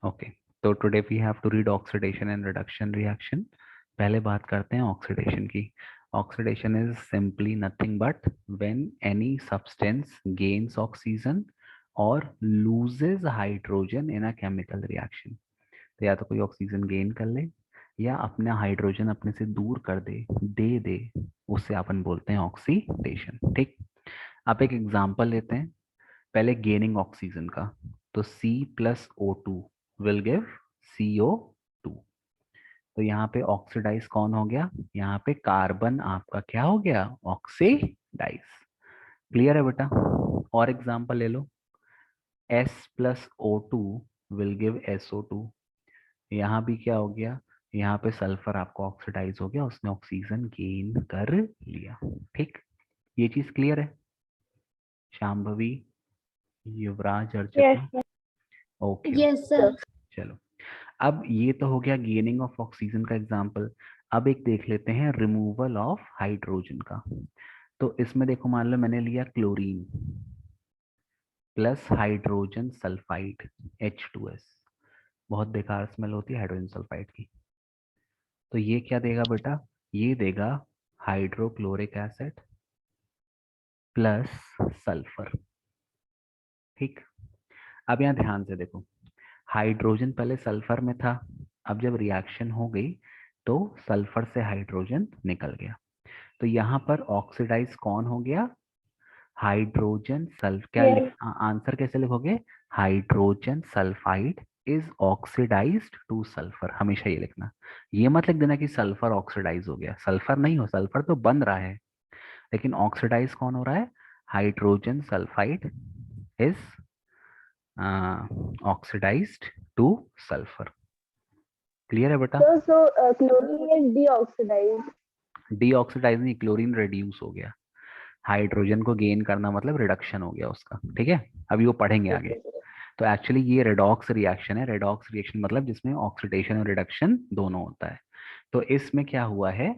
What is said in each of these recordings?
Okay, तो today we have to read oxidation and reduction reaction. पहले बात करते हैं ऑक्सीडेशन की। Oxidation is simply nothing but when any substance gains oxygen और loses hydrogen in a chemical reaction. तो या तो कोई ऑक्सीजन गेन कर ले या अपना हाइड्रोजन अपने से दूर कर दे, दे दे, उससे अपन बोलते हैं ऑक्सीडेशन। ठीक, आप एक एग्जांपल लेते हैं पहले गेनिंग ऑक्सीजन का। तो C+O2 विल गिव CO2। तो यहाँ पे ऑक्सीडाइज कौन हो गया? यहाँ पे कार्बन आपका क्या हो गया? ऑक्सीडाइज। क्लियर है बेटा? और एग्जांपल ले लो, S+O2 विल गिव SO2। यहाँ भी क्या हो गया? यहाँ पे सल्फर आपको ऑक्सीडाइज हो गया, उसने ऑक्सीजन गेन कर लिया। ठीक, ये चीज क्लियर है? शांभवी, युवराज, Yes, Archita. Okay yes, okay, sir. चलो। अब ये तो हो गया गेनिंग ऑफ ऑक्सीजन का एग्जांपल। अब एक देख लेते हैं रिमूवल ऑफ हाइड्रोजन का। तो इसमें देखो, मान लो मैंने लिया chlorine plus hydrogen sulphide H2S। बहुत बेकार स्मेल होती है हाइड्रोजन सल्फाइड की। तो ये क्या देगा बेटा? ये देगा हाइड्रोक्लोरिक एसिड प्लस सल्फर। ठीक, अब यहाँ ध्यान से देखो, हाइड्रोजन पहले सल्फर में था, अब जब रिएक्शन हो गई तो सल्फर से हाइड्रोजन निकल गया। तो यहाँ पर ऑक्सीडाइज कौन हो गया? Hydrogen sulph. क्या Yes, आंसर कैसे लिखोगे? Hydrogen sulphide is oxidized to sulphur. हमेशा ये लिखना, ये मत लिख देना कि सल्फर ऑक्सीडाइज हो गया। सल्फर नहीं हो, सल्फर तो बन रहा है, लेकिन ऑक्सीडाइज कौन हो रहा है? Hydrogen sulphide is oxidized to sulphur. Clear है बेटा? so chlorine is deoxidized. Deoxidize नहीं, क्लोरीन रिड्यूस हो गया। हाइड्रोजन को गेन करना मतलब रिडक्शन हो गया उसका। ठीक है, अभी वो पढ़ेंगे आगे। Okay, sir. तो एक्चुअली ये रेडॉक्स रिएक्शन है। रेडॉक्स रिएक्शन मतलब जिसमें ऑक्सीडेशन और रिडक्शन दोनों होता है। तो इसमें क्या हुआ है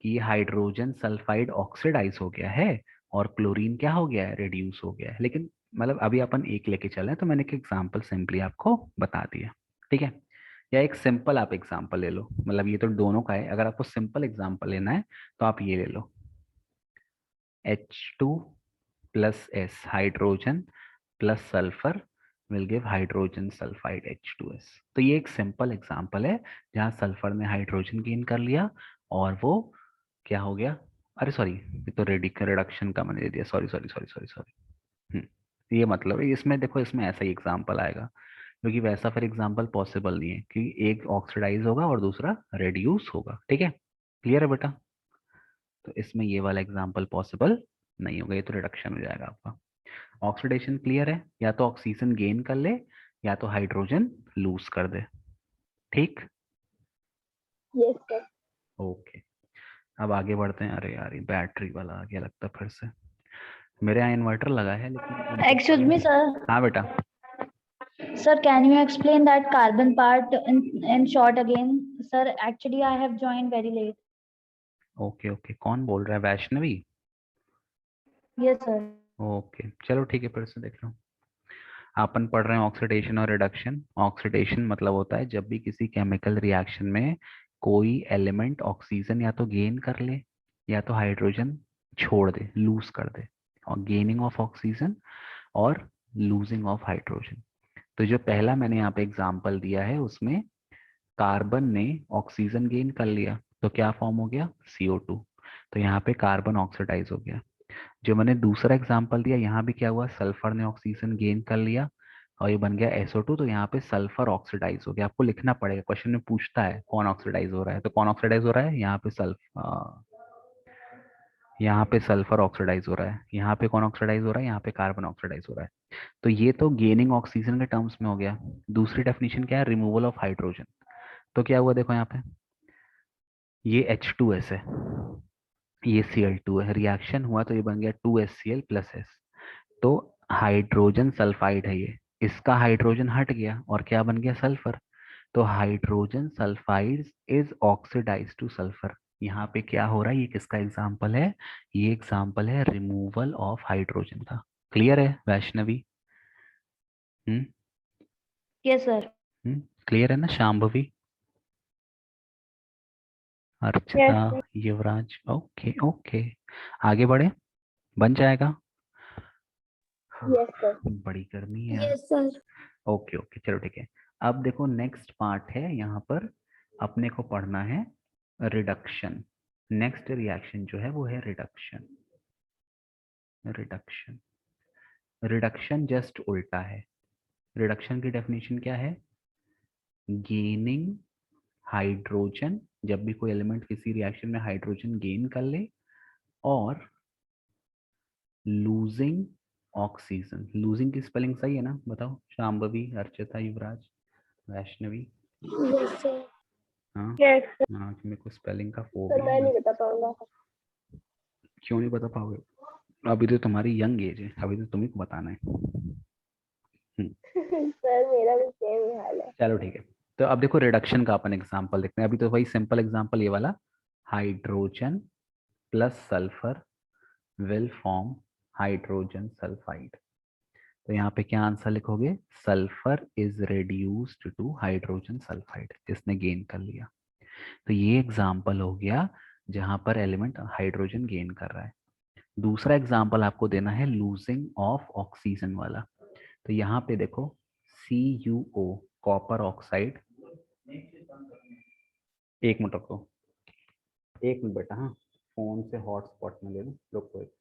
कि ये हाइड्रोजन सल्फाइड ऑक्सीडाइज हो गया है और क्लोरीन क्या हो गया है? रिड्यूस हो गया है। लेकिन मतलब अभी अपन एक लेके चले, तो मैंने एक एग्जांपल सिंपली आपको बता दिया। ठीक है, या एक सिंपल आप एग्जांपल ले लो, मतलब ये तो दोनों का है। अगर आपको सिंपल एग्जांपल लेना है तो आप ये ले लो, H2+S hydrogen plus sulphur will give hydrogen sulphide H2S। तो ये एक सिंपल एग्जांपल है जहाँ सल्फर ने हाइड्रोजन गेन कर लिया और वो क्या हो गया? अरे सॉरी, ये तो रिडक्शन का मैंने दे दिया। Sorry sorry sorry sorry sorry. ये मतलब है, इसमें देखो, इसमें ऐसा ही एग्जांपल आएगा, क्योंकि वैसा फिर एग्जांपल पॉसिबल नहीं है कि एक ऑक्सीडाइज होगा और दूसरा रेड्यूस होगा। ठीक है, क्लियर है बेटा? तो इसमें ये वाला एग्जांपल पॉसिबल नहीं होगा, ये तो रिडक्शन हो जाएगा आपका। ऑक्सीडेशन क्लियर है? या तो ऑक्सीजन गेन कर ले या तो हाइड्रोजन लूज कर दे। ठीक, Yes, sir. ओके। अब आगे बढ़ते हैं। अरे यार, ये बैटरी वाला आ गया लगता है फिर से। मेरे यहाँ इन्वर्टर लगा है लेकिन Excuse me, sir. हाँ बेटा। Sir, can you explain that carbon part in short again? Sir, actually, I have joined very late. Okay okay, कौन बोल रहा है? वैष्णवी? Yes, sir. ओके चलो ठीक है, फिर से देख लो। अपन पढ़ रहे हैं ऑक्सीडेशन और रिडक्शन। ऑक्सीडेशन मतलब होता है जब भी किसी केमिकल रिएक्शन में कोई एलिमेंट ऑक्सीजन या तो गेन कर ले या तो हाइड्रोजन छोड़ दे, लूज कर दे। और गेनिंग ऑफ ऑक्सीजन और लूजिंग ऑफ हाइड्रोजन। तो जो पहला मैंने यहाँ पे एग्जांपल दिया है उसमें कार्बन ने ऑक्सीजन गेन कर लिया तो क्या फॉर्म हो गया? CO2। तो यहाँ पे कार्बन ऑक्सीडाइज हो गया। जो मैंने दूसरा एग्जांपल दिया, यहाँ भी क्या हुआ? सल्फर ने ऑक्सीजन गेन कर लिया और ये बन गया SO2। तो यहाँ पे सल्फर ऑक्सीडाइज हो गया। आपको लिखना पड़ेगा, क्वेश्चन में पूछता है कौन ऑक्सीडाइज हो रहा है, तो कौन ऑक्सीडाइज हो रहा है? यहाँ पे सल्फर ऑक्सीडाइज हो रहा है। यहाँ पे कौन ऑक्सीडाइज हो रहा है? यहाँ पे कार्बन ऑक्सीडाइज हो रहा है। तो ये तो गेनिंग ऑक्सीजन के टर्म्स में हो गया। दूसरी डेफिनेशन क्या है? Removal of hydrogen. तो क्या हुआ देखो यहाँ पे, ये H2S है, ये Cl2 है, रिएक्शन हुआ तो ये बन गया 2HCl+S। तो हाइड्रोजन सल्फाइड है ये, इसका हाइड्रोजन हट गया और क्या बन गया? सल्फर। तो hydrogen sulphide is oxidize to sulphur. यहाँ पे क्या हो रहा है? ये किसका एग्जाम्पल है? ये एग्जाम्पल है रिमूवल ऑफ हाइड्रोजन का। क्लियर है वैष्णवी? हम्म, Yes, sir. क्लियर है ना शांभवी, अर्चिता, युवराज? ओके ओके, आगे बढ़े, बन जाएगा। Yes, sir. बड़ी गर्मी है। Yes sir. ओके ओके, चलो ठीक है। अब देखो नेक्स्ट पार्ट है, यहाँ पर अपने को पढ़ना है रिडक्शन। नेक्स्ट रिएक्शन जो है वो है रिडक्शन। रिडक्शन, रिडक्शन जस्ट उल्टा है। रिडक्शन की डेफिनेशन क्या है? गेनिंग हाइड्रोजन, जब भी कोई एलिमेंट किसी रिएक्शन में हाइड्रोजन गेन कर ले, और लूजिंग ऑक्सीजन। लूजिंग की स्पेलिंग सही है ना? बताओ शांभवी, अर्चिता, युवराज, वैष्णवी। Yes sir. हाँ Yes, sir. हाँ, मेरे को स्पेलिंग का सर फोबिया मैं है। नहीं बता पाऊंगा। क्यों नहीं बता पाओगे? अभी तो तुम्हारी यंग एज है, अभी तो तुम्ही को बताना है। सर मेरा भी सेम ही हाल है। चलो ठीक है। तो अब देखो रिडक्शन का अपन एग्जांपल देखते हैं। अभी तो वही सिंपल एग्जांपल ये वाला, hydrogen plus sulphur will form hydrogen sulphide. तो यहाँ पे क्या आंसर लिखोगे? Sulphur is reduced to hydrogen sulphide, जिसने गेन कर लिया। तो ये एग्जाम्पल हो गया जहां पर एलिमेंट हाइड्रोजन गेन कर रहा है। दूसरा एग्जाम्पल आपको देना है लूजिंग ऑफ ऑक्सीजन वाला। तो यहाँ पे देखो CuO, कॉपर ऑक्साइड। एक मिनट रखो, एक मिनट बेटा। हाँ, फोन से हॉटस्पॉट में ले लो, रुको एक।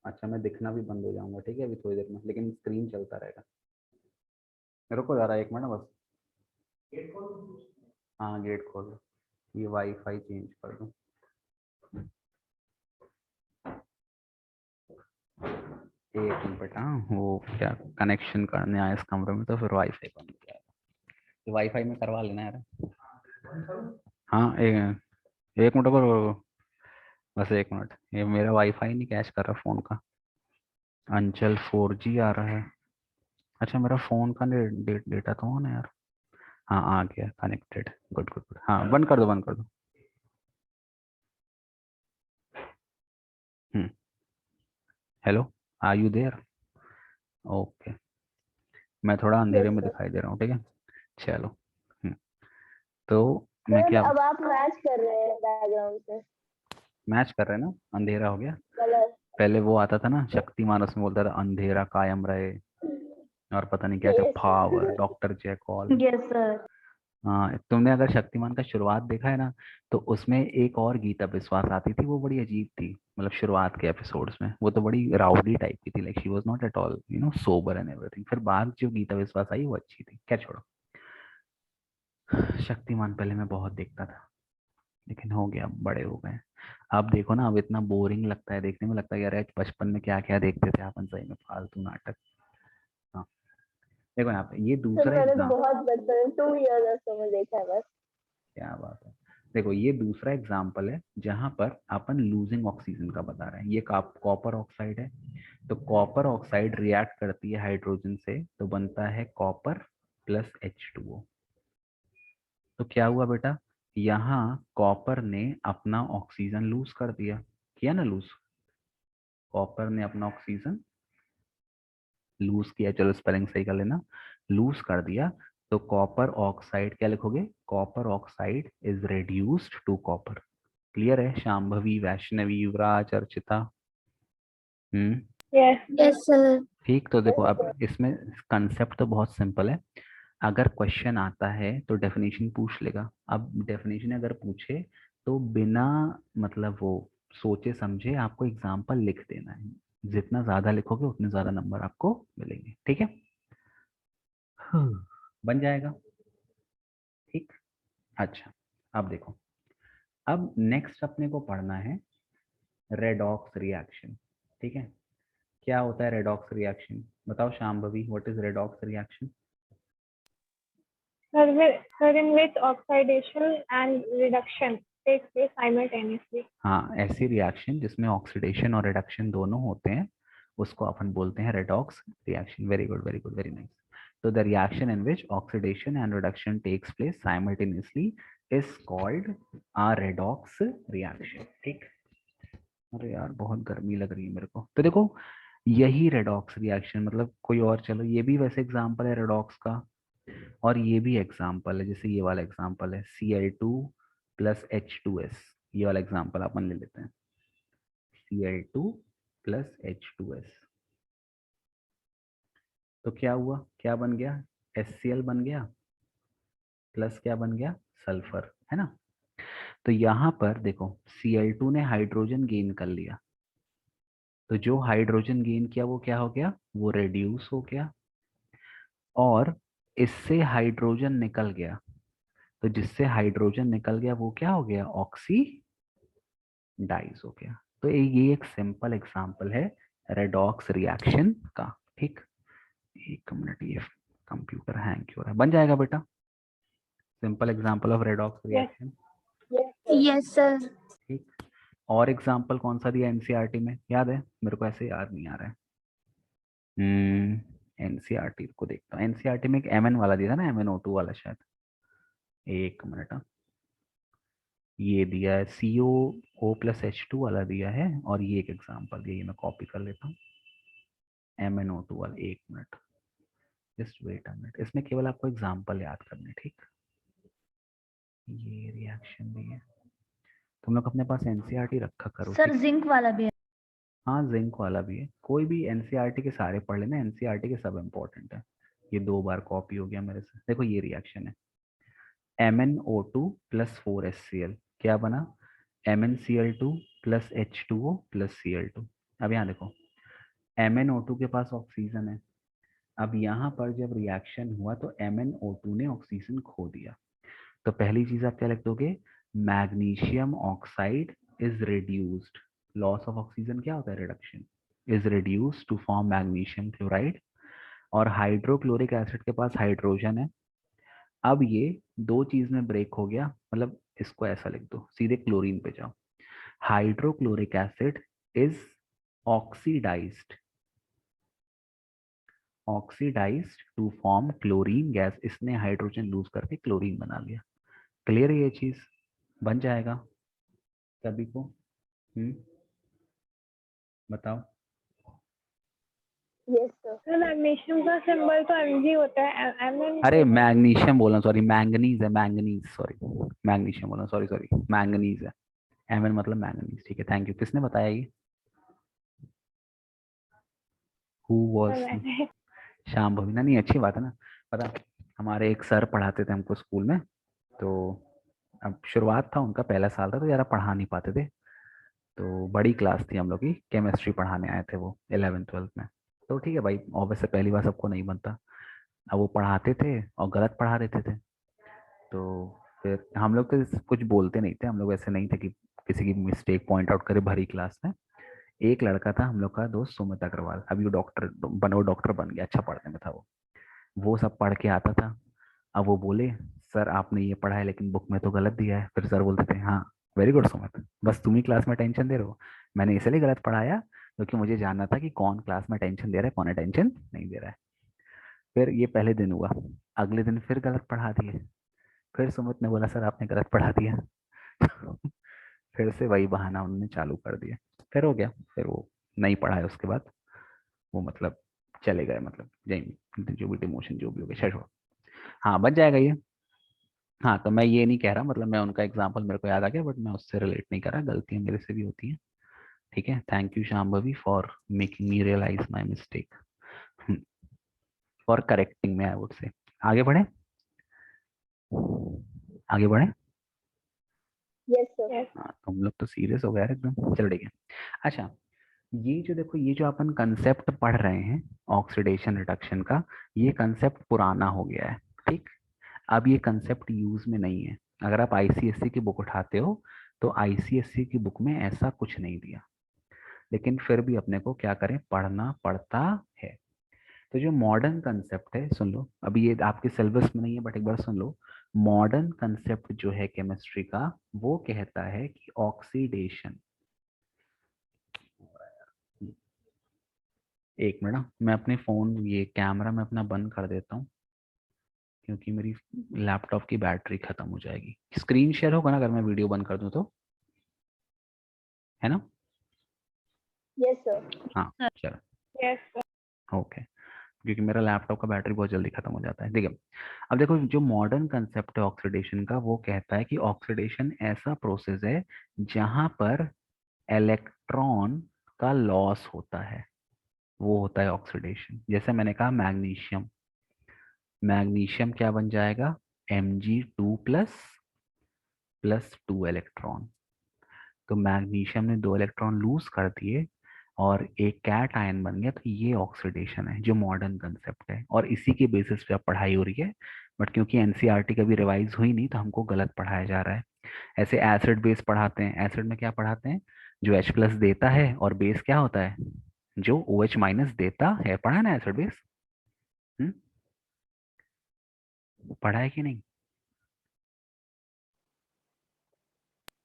अच्छा, मैं दिखना भी बंद हो जाऊंगा, ठीक है, अभी थोड़ी देर में, लेकिन स्क्रीन चलता रहेगा। रुको जरा एक मिनट बस। हाँ गेट खोल दो, ये वाईफाई चेंज कर दो। एक मिनट बेटा, वो क्या कनेक्शन करने आया इस कमरे में, तो फिर वाईफाई बंद हो जाएगा। तो वाईफाई में करवा लेना यार। हाँ एक मिनट रुको, बस एक मिनट। ये मेरा वाईफाई नहीं कैच कर रहा फोन का। अंचल 4G आ रहा है। अच्छा, मेरा फोन का डेटा तो ऑन है यार। हाँ आ गया कनेक्टेड, गुड गुड गुड। हाँ बंद कर दो, बंद कर दो। Hello, are you there? Okay, मैं थोड़ा अंधेरे यस में सर। दिखाई दे रहा हूँ, ठीक है। चलो। तो मैं सर क्या अब आप मैच कर रहे हैं बैकग्राउंड से मैच कर रहे हैं ना? अंधेरा हो गया। कलर। पहले वो आता था ना शक्तिमान, उसमें बोलता था अंधेरा कायम रहे, और पता नहीं क्या क्या yes power, sir. Doctor jackal. Yes sir. हाँ, तुमने अगर शक्तिमान का शुरुआत देखा है ना, तो उसमें एक और गीता विश्वास आती थी, वो बड़ी अजीब थी। मतलब शुरुआत के एपिसोड्स में वो तो बड़ी राउडी टाइप की थी, like she was not at all sober and everything. फिर बाद जो गीता विश्वास आई वो अच्छी थी, क्या छोड़ो। शक्तिमान पहले मैं बहुत देखता था, लेकिन हो गया, अब बड़े हो गए। अब देखो ना, अब इतना बोरिंग लगता है देखने में, लगता है यार बचपन में क्या क्या देखते थे अपन, सही में फालतू नाटक। हाँ, देखो यहाँ पे ये सर दूसरा मैंने तो एग्जाम। बहुत बचपन 2 years में देखा है बस। क्या बात है। देखो ये दूसरा एग्जाम्पल है जहां पर अपन लूजिंग ऑक्सीजन का बता रहे हैं। ये कॉपर ऑक्साइड है। तो कॉपर ऑक्साइड रिएक्ट करती है हाइड्रोजन से, तो बनता है कॉपर प्लस H2O। तो क्या हुआ बेटा, यहाँ कॉपर ने अपना ऑक्सीजन लूज कर दिया, किया ना लूज? कॉपर ने अपना ऑक्सीजन लूज किया, चलो स्पेलिंग सही कर लेना, लूज कर दिया। तो कॉपर ऑक्साइड क्या लिखोगे? Copper oxide is reduced to copper. Clear है Shambhavi, Vaishnavi, Yuvraj, Archita? Yes yes sir. ठीक। तो देखो अब सर। इसमें कंसेप्ट तो बहुत सिंपल है। अगर क्वेश्चन आता है तो डेफिनेशन पूछ लेगा। अब डेफिनेशन अगर पूछे तो बिना मतलब वो सोचे समझे आपको एग्जाम्पल लिख देना है। जितना ज्यादा लिखोगे उतने ज्यादा नंबर आपको मिलेंगे, ठीक है। बन जाएगा, ठीक। अच्छा, अब देखो, अब नेक्स्ट अपने को पढ़ना है रेडॉक्स रिएक्शन, ठीक है। क्या होता है रेडॉक्स रिएक्शन? बताओ Shambhavi, what is redox reaction? Sir, in which oxidation and reduction takes place simultaneously. हाँ, ऐसी रिएक्शन जिसमें ऑक्सीडेशन और रिडक्शन दोनों होते हैं, उसको अपन बोलते हैं redox reaction. Very good, very good, very nice. तो the reaction in which oxidation and reduction takes place simultaneously is called a redox reaction, ठीक। अरे यार बहुत गर्मी लग रही है मेरे को। तो देखो यही रेडॉक्स रिएक्शन, मतलब कोई और, चलो ये भी वैसे एग्जांपल है रेडॉक्स का। और ये भी एग्जाम्पल है, जैसे ये वाला एग्जाम्पल है Cl2 प्लस H2S, ये वाला एग्जाम्पल अपन ले लेते हैं Cl2 प्लस H2S। तो क्या हुआ, क्या बन गया, HCl बन गया प्लस क्या बन गया, सल्फर, है ना। तो यहाँ पर देखो Cl2 ने हाइड्रोजन गेन कर लिया, तो जो हाइड्रोजन गेन किया वो क्या हो गया, वो रेड्यूस हो गया, और इससे हाइड्रोजन निकल गया, तो जिससे हाइड्रोजन निकल गया वो क्या हो गया, ऑक्सीडाइज हो गया। तो ये एक सिंपल एग्जांपल है रेडॉक्स रिएक्शन का। ठीक, एक मिनट, ये कंप्यूटर हैंग क्यों हो रहा है, बन जाएगा बेटा, simple example of redox Yes. Reaction. Yes, sir. ठीक, और एग्जांपल कौन सा दिया एनसीईआरटी में, याद है, मेरे को ऐसे याद नहीं आ रहा है। एनसीईआरटी को देखता हूँ, एनसीईआरटी में एक MN वाला दिया था ना, MnO2 वाला शायद, एक मिनट, ये दिया है COO प्लस H2 वाला दिया है, और ये एक एग्जांपल दिया, ये मैं कॉपी कर लेता हूँ MnO2 वाला, एक minute, just wait a minute, इसमें केवल आपको एग्जांपल याद करने, ठीक। ये रिएक्शन भी है, तुम लोग अपने पास एनसीईआरटी रखा करो, सर ठीक। जिंक वाला भी है। हाँ जिंक वाला भी है, कोई भी एनसीईआरटी के सारे पढ़ लेना, एनसीईआरटी के सब इंपॉर्टेंट है। ये 2 बार कॉपी हो गया मेरे से, देखो ये रिएक्शन है MnO2 प्लस 4HCl, क्या बना, MnCl2 plus H2O plus Cl2। अब यहाँ देखो MnO2 के पास ऑक्सीजन है, अब यहाँ पर जब रिएक्शन हुआ तो MnO2 ने ऑक्सीजन खो दिया, तो पहली चीज आप क्या लिख दोगे, magnesium oxide is reduced, loss of oxygen क्या होता है, reduction, is reduced to form magnesium chloride, और हाइड्रोक्लोरिक एसिड के पास हाइड्रोजन है, अब ये 2 चीज में ब्रेक हो गया, मतलब इसको ऐसा लिख दो, सीधे क्लोरीन पे जाओ, hydrochloric acid is oxidized, oxidized to form chlorine gas, इसने हाइड्रोजन लूज करके क्लोरीन बना लिया। क्लियर है ये चीज, बन जाएगा सभी को, बताओ। Yes, sir. मैग्नीशियम का सिंबल तो Mg होता है, Mn अरे मैग्नीशियम बोला, सॉरी मैंगनीज है, मैंगनीज, सॉरी मैग्नीशियम बोला, सॉरी सॉरी, मैंगनीज है, Mn मतलब मैंगनीज, ठीक है, थैंक यू। किसने बताया ये, हु वाज, मैंने श्याम भवीना, नहीं अच्छी बात है ना। पता, हमारे एक सर पढ़ाते थे हमको स्कूल में, तो अब शुरुआत था उनका, पहला साल था, तो ज़्यादा पढ़ा नहीं पाते थे, तो बड़ी क्लास थी हम लोग की, केमिस्ट्री पढ़ाने आए थे वो 11th-12th में, तो ठीक है भाई, ऑब्वियस से पहली बार सबको नहीं बनता, अब वो पढ़ाते थे और गलत पढ़ा देते थे, तो फिर हम लोग तो कुछ बोलते नहीं थे, हम लोग ऐसे नहीं थे कि किसी की मिस्टेक पॉइंट आउट करे भरी क्लास में। एक लड़का था हम लोग का दोस्त सुमित अग्रवाल, अभी वो डॉक्टर बन गया, अच्छा पढ़ने में था वो सब पढ़ के आता था, अब वो बोले सर आपने ये पढ़ा है लेकिन बुक में तो गलत दिया है, फिर सर बोलते थे हाँ वेरी गुड सुमित, बस तुम ही क्लास में टेंशन दे रहे हो, मैंने इसलिए गलत पढ़ाया क्योंकि मुझे जानना था कि कौन क्लास में टेंशन दे रहा है, कौन अटेंशन नहीं दे रहा है। फिर ये पहले दिन हुआ, अगले दिन फिर गलत पढ़ा दिए, फिर सुमित ने बोला सर आपने गलत पढ़ा दिया फिर से वही बहाना उन्होंने चालू कर दिया, फिर हो गया, फिर वो नहीं पढ़ाया उसके बाद, वो मतलब चले गए, मतलब जय जो भी डिमोशन जो भी हो गया, छोड़ो, हाँ बच जाएगा ये। हाँ तो मैं ये नहीं कह रहा, मतलब मैं उनका एग्जाम्पल मेरे को याद आ गया, बट मैं उससे रिलेट नहीं कर रहा, गलतियां मेरे से भी होती हैं, ठीक है। Thank you Shambhavi for making me realise my mistake, for correcting me, I would say. आगे बढ़े, आगे बढ़े। Yes, sir. Yes. हाँ तुम लोग तो सीरियस हो गए यार एकदम, चलो ठीक है। अच्छा, ये जो देखो, ये जो अपन कंसेप्ट पढ़ रहे हैं ऑक्सीडेशन रिडक्शन का, ये कंसेप्ट पुराना हो गया है, ठीक। अब ये कंसेप्ट यूज में नहीं है, अगर आप आईसीएससी की बुक उठाते हो तो आईसीएससी की बुक में ऐसा कुछ नहीं दिया, लेकिन फिर भी अपने को क्या करें, पढ़ना पड़ता है। तो जो मॉडर्न कंसेप्ट है, सुन लो, अभी ये आपके सिलेबस में नहीं है बट एक बार सुन लो, मॉडर्न कंसेप्ट जो है केमिस्ट्री का, वो कहता है कि ऑक्सीडेशन, एक मिनट मैं अपने फोन, ये कैमरा मैं अपना बंद कर देता हूँ, क्योंकि मेरी लैपटॉप की बैटरी खत्म हो जाएगी। स्क्रीन शेयर होगा ना अगर मैं वीडियो बंद कर दूं तो, है ना। Yes, sir. हाँ चलो, Yes, sir. ओके। क्योंकि मेरा लैपटॉप का बैटरी बहुत जल्दी खत्म हो जाता है। ठीक है, अब देखो जो मॉडर्न कंसेप्ट है ऑक्सीडेशन का, वो कहता है कि ऑक्सीडेशन ऐसा प्रोसेस है जहां पर इलेक्ट्रॉन का लॉस होता है, वो होता है ऑक्सीडेशन। जैसे मैंने कहा मैग्नीशियम, मैग्नीशियम क्या बन जाएगा, Mg2 प्लस प्लस 2 इलेक्ट्रॉन। तो मैग्नीशियम ने 2 इलेक्ट्रॉन लूज कर दिए और एक कैट आयन बन गया, तो ये ऑक्सीडेशन है जो मॉडर्न कंसेप्ट है, और इसी के बेसिस पे अब पढ़ाई हो रही है। बट क्योंकि एनसीईआरटी कभी रिवाइज हुई नहीं तो हमको गलत पढ़ाया जा रहा है। ऐसे एसिड बेस पढ़ाते हैं, एसिड में क्या पढ़ाते हैं, जो H प्लस देता है और बेस क्या होता है, जो OH माइनस देता है। पढ़ा है ना एसिड बेस? पढ़ा है कि नहीं?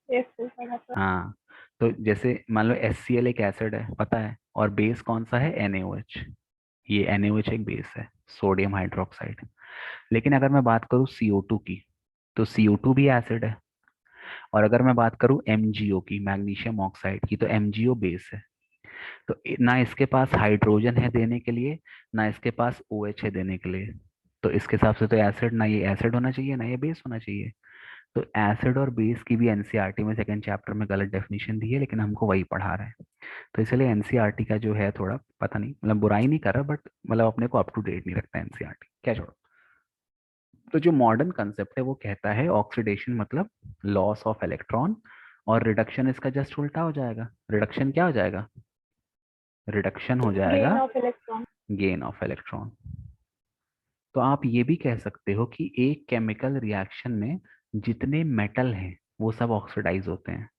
Yes, sir. पढ़ा था। हाँ, तो जैसे मान लो HCl एक एसिड है, पता है, और बेस कौन सा है, NaOH। ये NaOH एक बेस है, सोडियम हाइड्रोक्साइड। लेकिन अगर मैं बात करूँ CO2 की, तो CO2 भी एसिड है। और अगर मैं बात करूँ MgO की, मैग्नीशियम ऑक्साइड की, तो MgO बेस है। तो ना इसके पास हाइड्रोजन है देने के लिए, ना इसके पास OH है देने के लिए। तो इसके हिसाब से तो एसिड, ना ये एसिड होना चाहिए ना ये बेस होना चाहिए। तो एसिड और बेस की भी एनसीईआरटी में सेकंड चैप्टर में गलत डेफिनेशन दी है, लेकिन हमको वही पढ़ा रहे हैं। तो इसलिए एनसीईआरटी का जो है थोड़ा पता नहीं, मतलब बुराई नहीं कर रहा, बट मतलब अपने को अप टू डेट नहीं रखता एनसीईआरटी, क्या छोड़ो। तो जो मॉडर्न कंसेप्ट है वो कहता है ऑक्सीडेशन मतलब लॉस ऑफ इलेक्ट्रॉन, और रिडक्शन इसका जस्ट उल्टा हो जाएगा। रिडक्शन क्या हो जाएगा, रिडक्शन हो जाएगा Gain of electron. Gain of electron. तो आप ये भी कह सकते हो कि एक केमिकल रिएक्शन में जितने मेटल हैं वो सब ऑक्सीडाइज होते हैं,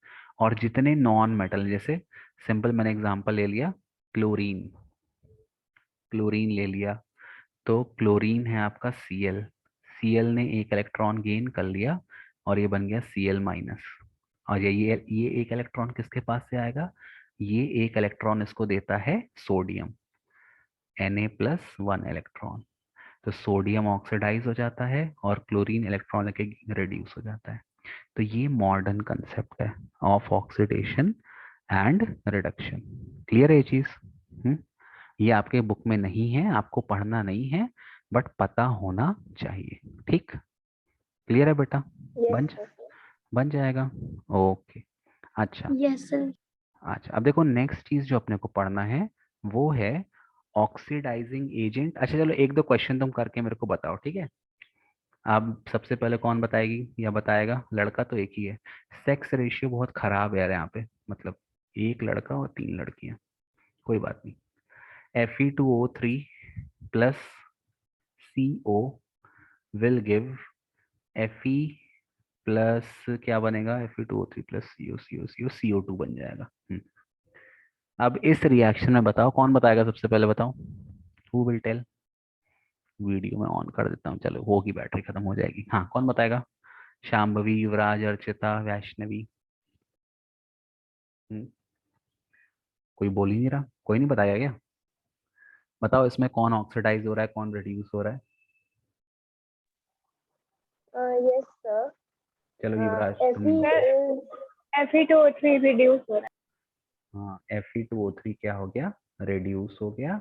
और जितने नॉन मेटल, जैसे सिंपल मैंने एग्जांपल ले लिया क्लोरीन, क्लोरीन ले लिया, तो क्लोरीन है आपका Cl, Cl ने एक इलेक्ट्रॉन गेन कर लिया और ये बन गया Cl माइनस। और ये एक इलेक्ट्रॉन किसके पास से आएगा, ये एक इलेक्ट्रॉन इसको देता है सोडियम, Na+1 इलेक्ट्रॉन। तो सोडियम ऑक्सीडाइज हो जाता है और क्लोरीन इलेक्ट्रॉन लेके रिड्यूस हो जाता है। तो ये मॉडर्न कंसेप्ट है of oxidation and reduction. Clear है ये चीज? ये आपके बुक में नहीं है, आपको पढ़ना नहीं है, बट पता होना चाहिए। ठीक, क्लियर है बेटा? Yes, बन sir. बन जाएगा। ओके, अच्छा। Yes, sir. अच्छा, अब देखो नेक्स्ट चीज जो अपने को पढ़ना है वो है ऑक्सीडाइजिंग एजेंट। अच्छा चलो एक दो क्वेश्चन तुम करके मेरे को बताओ, ठीक है? अब सबसे पहले कौन बताएगी या बताएगा, लड़का तो एक ही है। सेक्स रेशियो बहुत खराब है यार यहाँ पे, मतलब एक लड़का और 3 लड़कियां। कोई बात नहीं। Fe2O3 plus CO will give Fe plus क्या बनेगा, Fe2O3 plus CO CO CO CO2 बन जाएगा। अब इस रिएक्शन में बताओ, कौन बताएगा सबसे पहले, बताओ, हु विल टेल। वीडियो में ऑन कर देता हूँ, चलो होगी, बैटरी खत्म हो जाएगी। हाँ, कौन बताएगा, शांभवी, युवराज, अर्चिता, वैष्णवी। हम्म, कोई बोल ही नहीं रहा, कोई नहीं बताया क्या? बताओ इसमें कौन ऑक्सीडाइज हो रहा है, कौन रिड्यूस हो रहा है? Yes, sir. चलो युवराज Fe तुम। is Fe2O3 reduce हो रहा है. हाँ, Fe2O3 क्या हो गया, रिड्यूस हो गया,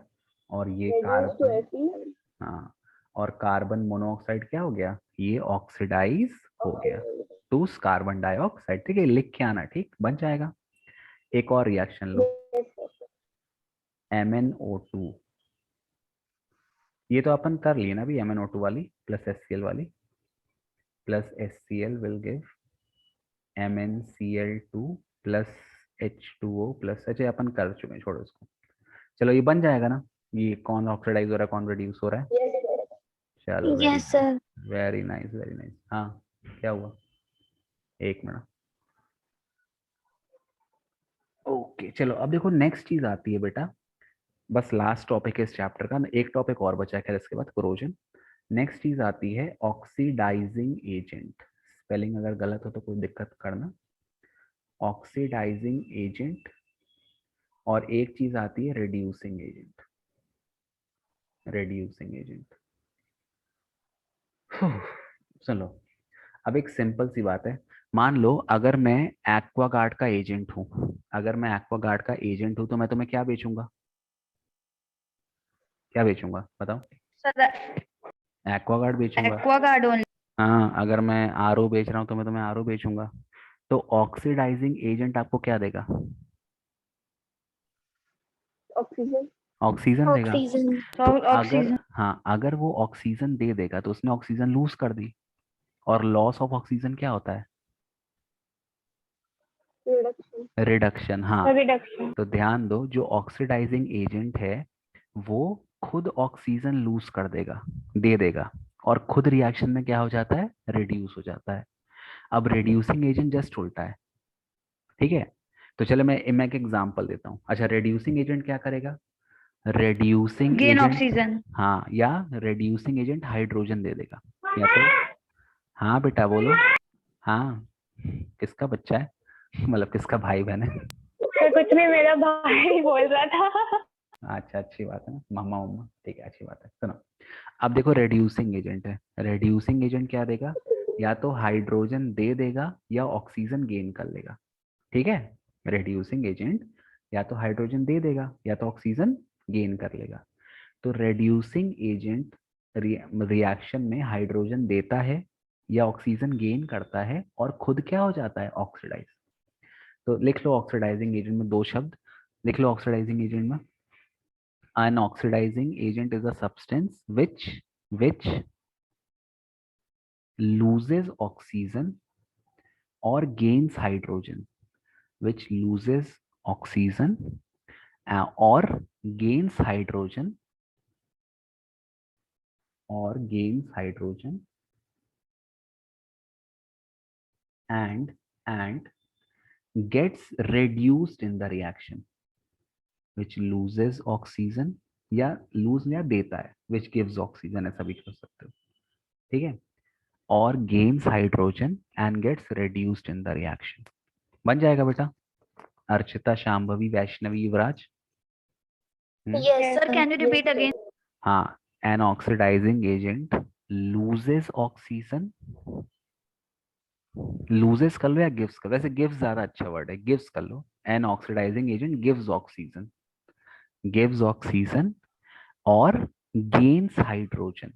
और ये Reduce to कार्बन, Fe. हाँ, और कार्बन मोनोऑक्साइड क्या हो गया, ये ऑक्सीडाइज हो गया टू कार्बन डाइऑक्साइड। ठीक है, लिख के आना, ठीक, बन जाएगा। एक और रिएक्शन लो, Yes, sir. MnO2, ये तो अपन कर लिए ना अभी, MnO2 वाली प्लस HCl वाली, plus HCl will give MnCl2 plus H2O plus, अच्छा अपन कर चुके हैं, छोड़ो इसको। चलो ये बन जाएगा ना, ये कौन ऑक्सीडाइज हो रहा है, कौन रिड्यूस हो रहा है? Yes, sir. चलो very Yes, sir. Very nice very nice. हाँ, क्या हुआ, एक मिनट। ओके चलो, अब देखो नेक्स्ट चीज आती है बेटा, बस लास्ट टॉपिक है इस चैप्टर का, एक टॉपिक और बचा है खैर इसके बाद, कोरोजन। नेक्स्ट चीज आती है ऑक्सीडाइजिंग एजेंट। स्पेलिंग अगर गलत हो तो कोई दिक्कत करना। ऑक्सीडाइजिंग एजेंट, और एक चीज आती है रिड्यूसिंग एजेंट, रिड्यूसिंग एजेंट। चलो, अब एक सिंपल सी बात है, मान लो अगर मैं एक्वागार्ड का एजेंट हूं, अगर मैं एक्वागार्ड का एजेंट हूं तो मैं तुम्हें क्या बेचूंगा, क्या बेचूंगा बताओ? सर एक्वागार्ड बेचूंगा। Aquaguard only. हाँ, अगर मैं आरओ बेच रहा हूँ तो मैं तुम्हें आरओ बेचूंगा। तो ऑक्सीडाइजिंग एजेंट आपको क्या देगा? ऑक्सीजन। ऑक्सीजन देगा। ऑक्सीजन। तो अगर, ऑक्सीजन। हाँ, अगर वो ऑक्सीजन दे देगा तो उसने ऑक्सीजन लूज कर दी, और लॉस ऑफ ऑक्सीजन क्या होता है? रिडक्शन। रिडक्शन। हाँ, रिडक्शन। तो ध्यान दो, जो ऑक्सीडाइजिंग एजेंट है वो खुद ऑक्सीजन लूज कर देगा, दे देगा, और खुद रिएक्शन में क्या हो जाता है? रिड्यूस हो जाता है। अब रिड्यूसिंग एजेंट जस्ट उल्टा है, ठीक है? तो चलो मैं एक एग्जांपल देता हूँ। अच्छा, रिड्यूसिंग एजेंट क्या करेगा? Reducing gain agent, oxygen. हाँ, या रिड्यूसिंग एजेंट हाइड्रोजन दे देगा, या तो, हाँ बेटा बोलो, हाँ, किसका बच्चा है? मतलब किसका भाई बहन है? सर कुछ नहीं, मेरा भाई बोल रहा था। अच्छा, अच्छी बात है ना, मामा उम्मा, ठीक है, अच्छी बात है। सुनो, अब देखो, रेड्यूसिंग एजेंट है, रेड्यूसिंग एजेंट क्या देगा? या तो हाइड्रोजन दे देगा या ऑक्सीजन गेन कर लेगा, ठीक है? रेड्यूसिंग एजेंट या तो हाइड्रोजन दे देगा या तो ऑक्सीजन गेन कर लेगा। तो रेड्यूसिंग एजेंट रिएक्शन में हाइड्रोजन देता है या ऑक्सीजन गेन करता है और खुद क्या हो जाता है? ऑक्सीडाइज। तो लिख लो ऑक्सीडाइजिंग एजेंट में दो शब्द, लिख लो ऑक्सीडाइजिंग एजेंट में, an oxidizing agent is a substance which loses oxygen or gains hydrogen, which loses oxygen or gains hydrogen or gains hydrogen and gets reduced in the reaction, which loses oxygen, या loose या देता है, which gives oxygen, ऐसा भी कर सकते हो, ठीक है? और gains hydrogen and gets reduced in the reaction। बन जाएगा बेटा? Archita, Shambhavi, Vaishnavi, Yuvraj. Yes sir, can you repeat again? हाँ, an oxidizing agent loses oxygen, loses कर लो या गिव्स कर, वैसे गिव्स ज्यादा अच्छा वर्ड है, गिव्स कर लो। An oxidizing agent gives oxygen, gives oxygen और गेन्स हाइड्रोजन,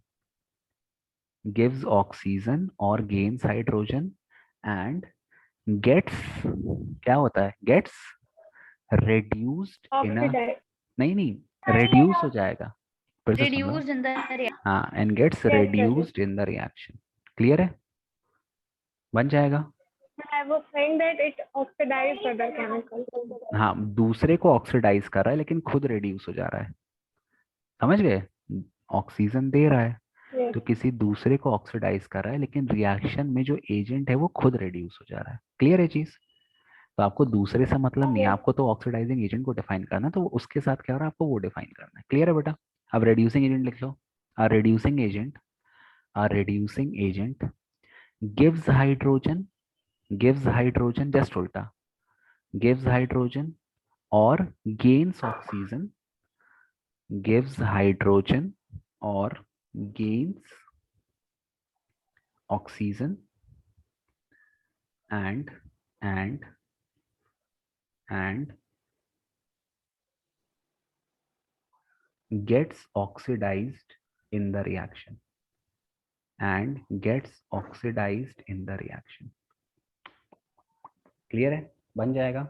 gives oxygen और gains hydrogen and gets, क्या होता है? gets reduced in a, oxidize. नहीं नहीं, reduce हो जाएगा, फिर से सुन लो। Reduced in the. हाँ, and gets Yes, sir. reduced in the reaction। क्लियर है? बन जाएगा। I was saying that it oxidized other chemicals. हाँ, दूसरे को ऑक्सीडाइज कर रहा है लेकिन खुद रिड्यूस हो जा रहा है, समझ गए? ऑक्सीजन दे रहा है Yes. तो किसी दूसरे को ऑक्सीडाइज कर रहा है, लेकिन रिएक्शन में जो एजेंट है वो खुद रिड्यूस हो जा रहा है। क्लियर है चीज? तो आपको दूसरे से मतलब नहीं है, Yes. आपको तो ऑक्सीडाइजिंग एजेंट को डिफाइन करना है, तो उसके साथ क्या हो रहा है आपको वो डिफाइन करना है। क्लियर है बेटा? अब रेड्यूसिंग एजेंट लिख लो। A reducing agent, a reducing agent gives hydrogen, gives hydrogen just उल्टा, गिव्स हाइड्रोजन और गेन्स ऑक्सीजन, गिव्स हाइड्रोजन और gains oxygen and and and gets oxidized in the reaction and gets oxidized in the reaction। क्लियर है? बन जाएगा।